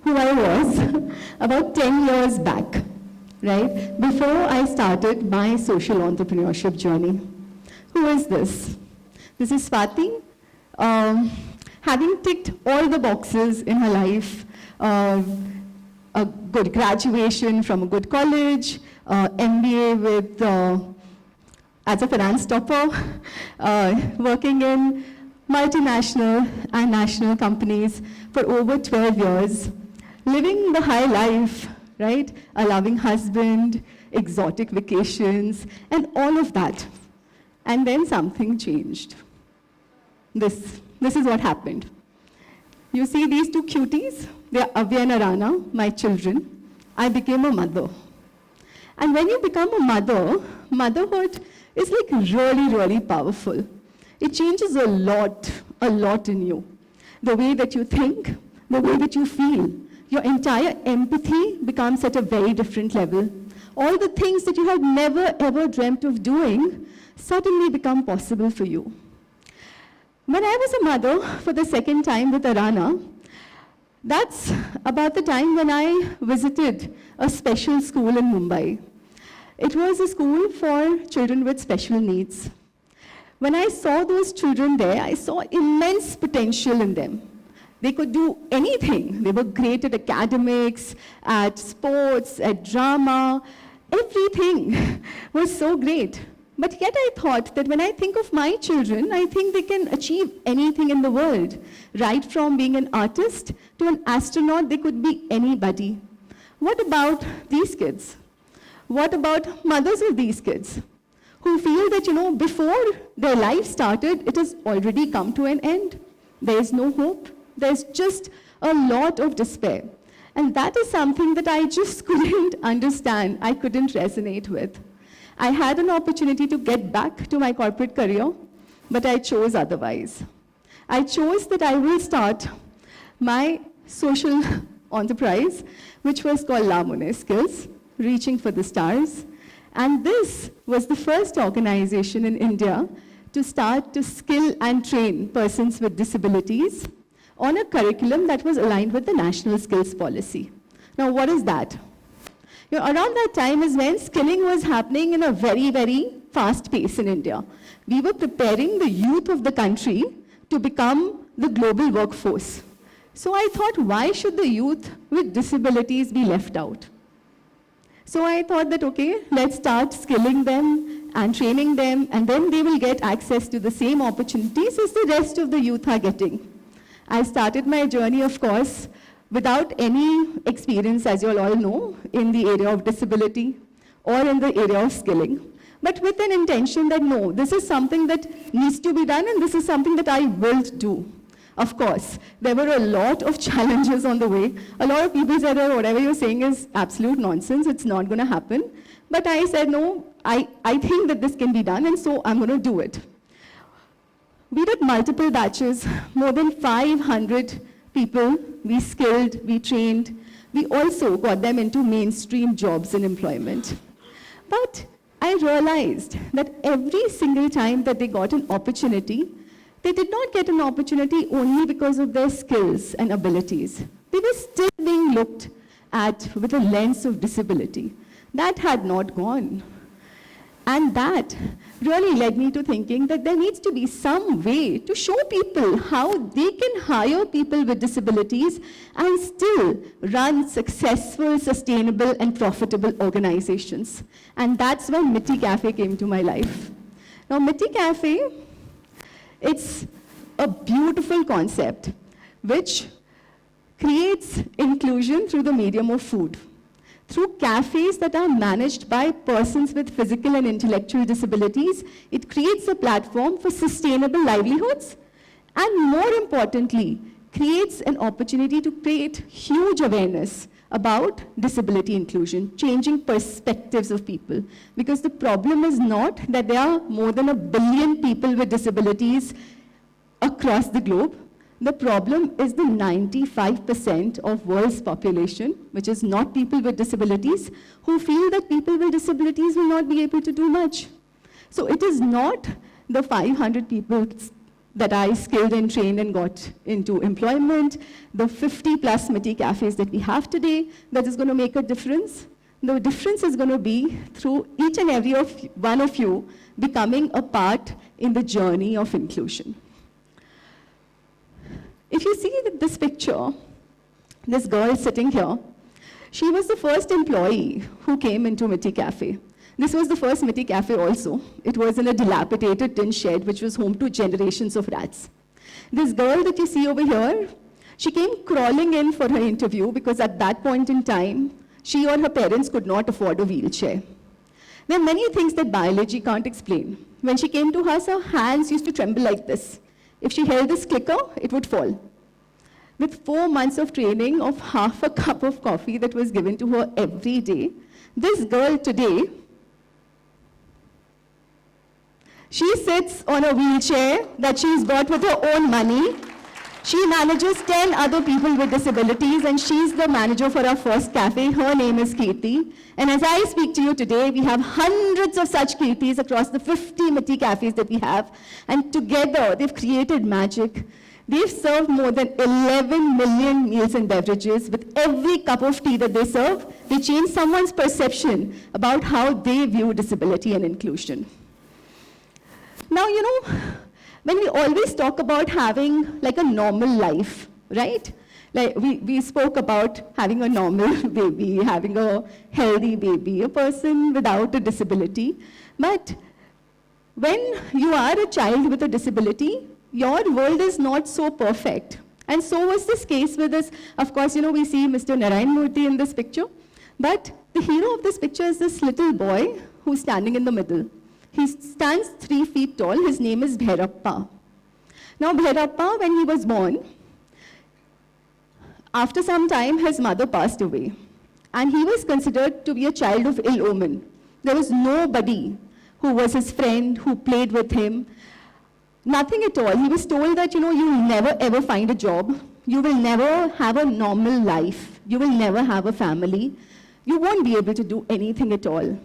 who I was about 10 years back, right? Before I started my social entrepreneurship journey. Who is this? This is SWATI, having ticked all the boxes in her life, a good graduation from a good college, MBA with as a finance topper, working in multinational and national companies for over 12 years, living the high life, right? A loving husband, exotic vacations, and all of that. And then something changed. This is what happened. You see these two cuties? They are Avya and Arana, my children. I became a mother. And when you become a mother, motherhood is like really, really powerful. It changes a lot in you. The way that you think, the way that you feel. Your entire empathy becomes at a very different level. All the things that you had never ever dreamt of doing suddenly become possible for you. When I was a mother for the second time with Arana, that's about the time when I visited a special school in Mumbai. It was a school for children with special needs. When I saw those children there, I saw immense potential in them. They could do anything. They were great at academics, at sports, at drama. Everything was so great. But yet I thought that when I think of my children, I think they can achieve anything in the world. Right from being an artist to an astronaut, they could be anybody. What about these kids? What about mothers of these kids who feel that, before their life started, it has already come to an end? There is no hope. There's just a lot of despair. And that is something that I just couldn't understand. I couldn't resonate with. I had an opportunity to get back to my corporate career, but I chose otherwise. I chose that I will start my social enterprise, which was called La Monnaie Skills, Reaching for the Stars. And this was the first organization in India to start to skill and train persons with disabilities on a curriculum that was aligned with the National Skills Policy. Now, what is that? Around that time is when skilling was happening in a very, very fast pace in India. We were preparing the youth of the country to become the global workforce. So I thought, why should the youth with disabilities be left out? So I thought that, okay, let's start skilling them and training them, and then they will get access to the same opportunities as the rest of the youth are getting. I started my journey, of course, without any experience, as you all know, in the area of disability or in the area of skilling, but with an intention that, no, this is something that needs to be done, and this is something that I will do. Of course, there were a lot of challenges on the way. A lot of people said, oh, whatever you're saying is absolute nonsense, it's not going to happen. But I said, no, I think that this can be done, and so I'm going to do it. We did multiple batches, more than 500 people. We skilled, we trained. We also got them into mainstream jobs and employment. But I realized that every single time that they got an opportunity, they did not get an opportunity only because of their skills and abilities. They were still being looked at with a lens of disability. That had not gone. And that really led me to thinking that there needs to be some way to show people how they can hire people with disabilities and still run successful, sustainable, and profitable organizations. And that's when Mitti Cafe came to my life. Now, Mitti Cafe, it's a beautiful concept which creates inclusion through the medium of food. Through cafes that are managed by persons with physical and intellectual disabilities, it creates a platform for sustainable livelihoods, and more importantly, creates an opportunity to create huge awareness about disability inclusion, changing perspectives of people. Because the problem is not that there are more than 1 billion people with disabilities across the globe. The problem is the 95% of world's population, which is not people with disabilities, who feel that people with disabilities will not be able to do much. So it is not the 500 people that I skilled and trained and got into employment, the 50+ MITI cafes that we have today, that is going to make a difference. The difference is going to be through each and every one of you becoming a part in the journey of inclusion. If you see this picture, this girl sitting here, she was the first employee who came into MITI Cafe. This was the first MITI Cafe also. It was in a dilapidated tin shed which was home to generations of rats. This girl that you see over here, she came crawling in for her interview because at that point in time, she or her parents could not afford a wheelchair. There are many things that biology can't explain. When she came to us, her hands used to tremble like this. If she held this clicker, it would fall. With 4 months of training of half a cup of coffee that was given to her every day, this girl today, she sits on a wheelchair that she's bought with her own money. She manages 10 other people with disabilities, and she's the manager for our first cafe. Her name is Kirti. And as I speak to you today, we have hundreds of such Kirtis across the 50 MITI cafes that we have. And together, they've created magic. They've served more than 11 million meals and beverages. With every cup of tea that they serve, they change someone's perception about how they view disability and inclusion. Now, you know, when we always talk about having like a normal life, right? Like we spoke about having a normal baby, having a healthy baby, a person without a disability. But when you are a child with a disability, your world is not so perfect. And so was this case with us. Of course, you know, we see Mr. Narayan Murthy in this picture. But the hero of this picture is this little boy who's standing in the middle. He stands 3 feet tall. His name is Bhairappa. Now, Bhairappa, when he was born, after some time, his mother passed away. And he was considered to be a child of ill omen. There was nobody who was his friend, who played with him. Nothing at all. He was told that, you know, you will never ever find a job. You will never have a normal life. You will never have a family. You won't be able to do anything at all.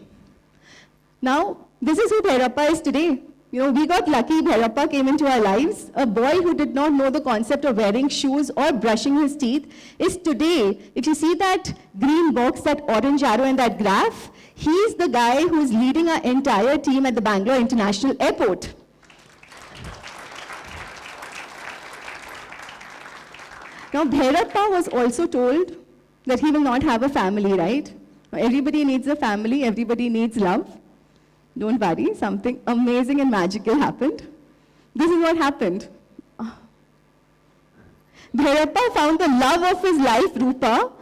Now, this is who Bhairappa is today. You know, we got lucky. Bhairappa came into our lives. A boy who did not know the concept of wearing shoes or brushing his teeth is today, if you see that green box, that orange arrow in that graph, he's the guy who's leading our entire team at the Bangalore International Airport. Now, Bhairappa was also told that he will not have a family, right? Everybody needs a family, everybody needs love. Don't worry, something amazing and magical happened. This is what happened. Bhairappa found the love of his life, Rupa,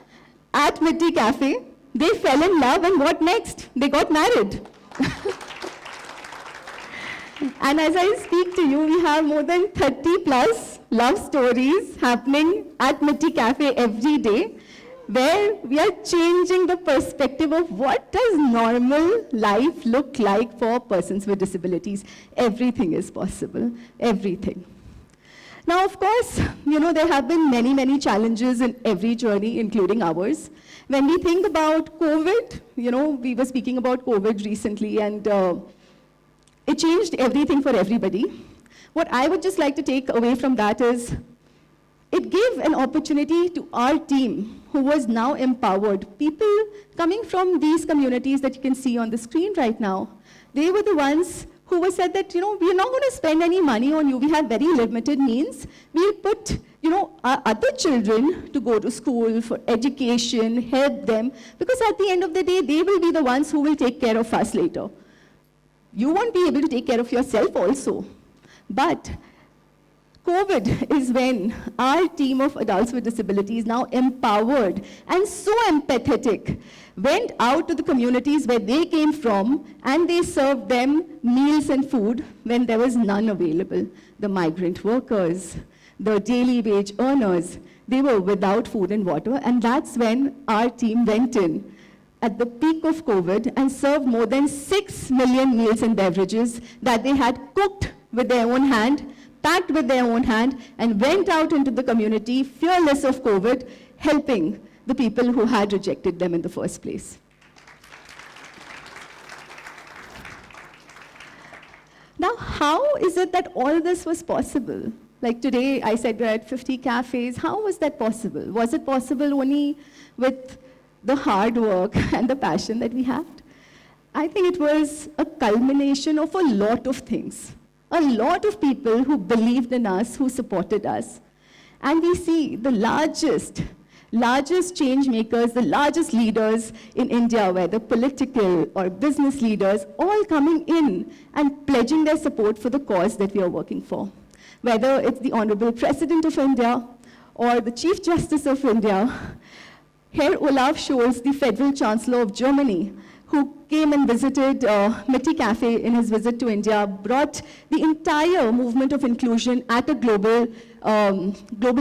at MITI Cafe. They fell in love, and what next? They got married. And as I speak to you, we have more than 30+ love stories happening at MITI Cafe every day, where we are changing the perspective of what does normal life look like for persons with disabilities. Everything is possible, everything. Now, of course, you know, there have been many, many challenges in every journey, including ours. When we think about COVID, you know, we were speaking about COVID recently, and it changed everything for everybody. What I would just like to take away from that is, it gave an opportunity to our team, who was now empowered. People coming from these communities that you can see on the screen right now, they were the ones who were said that, you know, we're not going to spend any money on you. We have very limited means. We'll put, you know, our other children to go to school for education, help them, because at the end of the day, they will be the ones who will take care of us later. You won't be able to take care of yourself also. But COVID is when our team of adults with disabilities, now empowered and so empathetic, went out to the communities where they came from, and they served them meals and food when there was none available. The migrant workers, the daily wage earners, they were without food and water, and that's when our team went in at the peak of COVID and served more than 6 million meals and beverages that they had cooked with their own hand, packed with their own hand, and went out into the community, fearless of COVID, helping the people who had rejected them in the first place. Now, how is it that all this was possible? Like today, I said we're at 50 cafes. How was that possible? Was it possible only with the hard work and the passion that we had? I think it was a culmination of a lot of things. A lot of people who believed in us, who supported us. And we see the largest change makers, the largest leaders in India, whether political or business leaders, all coming in and pledging their support for the cause that we are working for. Whether it's the Honorable President of India or the Chief Justice of India, here Olaf Scholz, the Federal Chancellor of Germany, who came and visited Mitti Cafe in his visit to India, brought the entire movement of inclusion at a global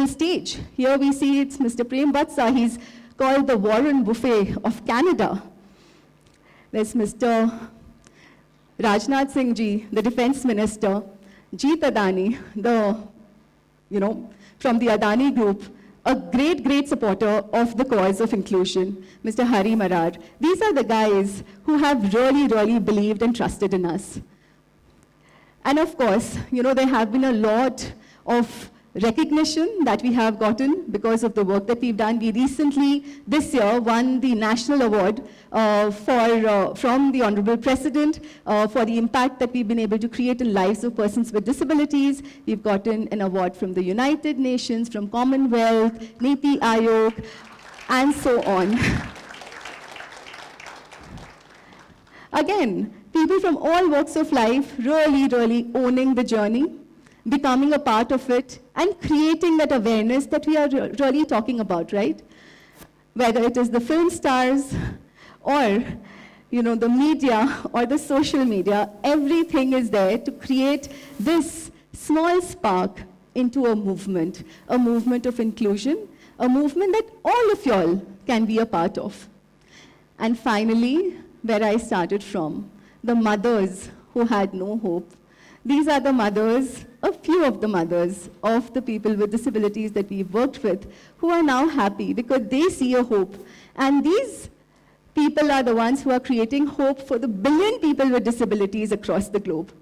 stage. Here we see it's Mr. Prem Vatsa. He's called the Warren Buffet of Canada. There's Mr. Rajnath Singh Ji, the Defense Minister, Jeet Adani, from the Adani Group, a great supporter of the cause of inclusion, Mr. Hari Marar. These are the guys who have really believed and trusted in us. And of course, there have been a lot of recognition that we have gotten because of the work that we've done. We recently, this year, won the National Award from the Honorable President for the impact that we've been able to create in lives of persons with disabilities. We've gotten an award from the United Nations, from Commonwealth, Niti Aayog, and so on. Again, people from all walks of life really owning the journey, becoming a part of it, and creating that awareness that we are really talking about, right? Whether it is the film stars or the media or the social media, everything is there to create this small spark into a movement of inclusion, a movement that all of y'all can be a part of. And finally, where I started from, the mothers who had no hope. These are the mothers, a few of the mothers of the people with disabilities that we've worked with, who are now happy because they see a hope. And these people are the ones who are creating hope for the billion people with disabilities across the globe,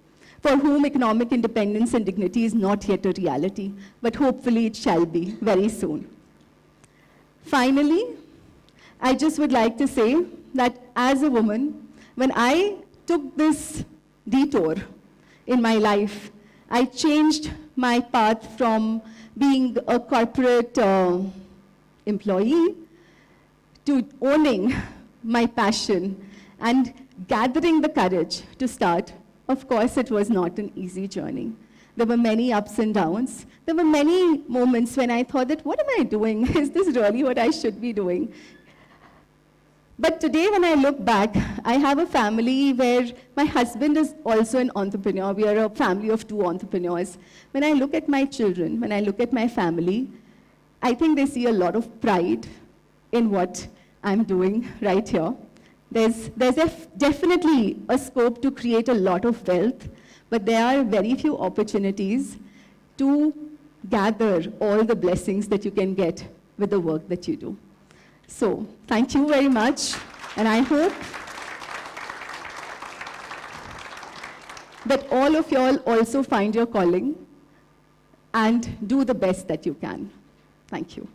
for whom economic independence and dignity is not yet a reality, but hopefully it shall be very soon. Finally, I just would like to say that as a woman, when I took this detour in my life, I changed my path from being a corporate employee to owning my passion and gathering the courage to start. Of course, it was not an easy journey. There were many ups and downs. There were many moments when I thought that, what am I doing? Is this really what I should be doing? But today, when I look back, I have a family where my husband is also an entrepreneur. We are a family of 2 entrepreneurs. When I look at my children, when I look at my family, I think they see a lot of pride in what I'm doing right here. There's definitely a scope to create a lot of wealth, but there are very few opportunities to gather all the blessings that you can get with the work that you do. So, thank you very much, and I hope that all of y'all also find your calling and do the best that you can. Thank you.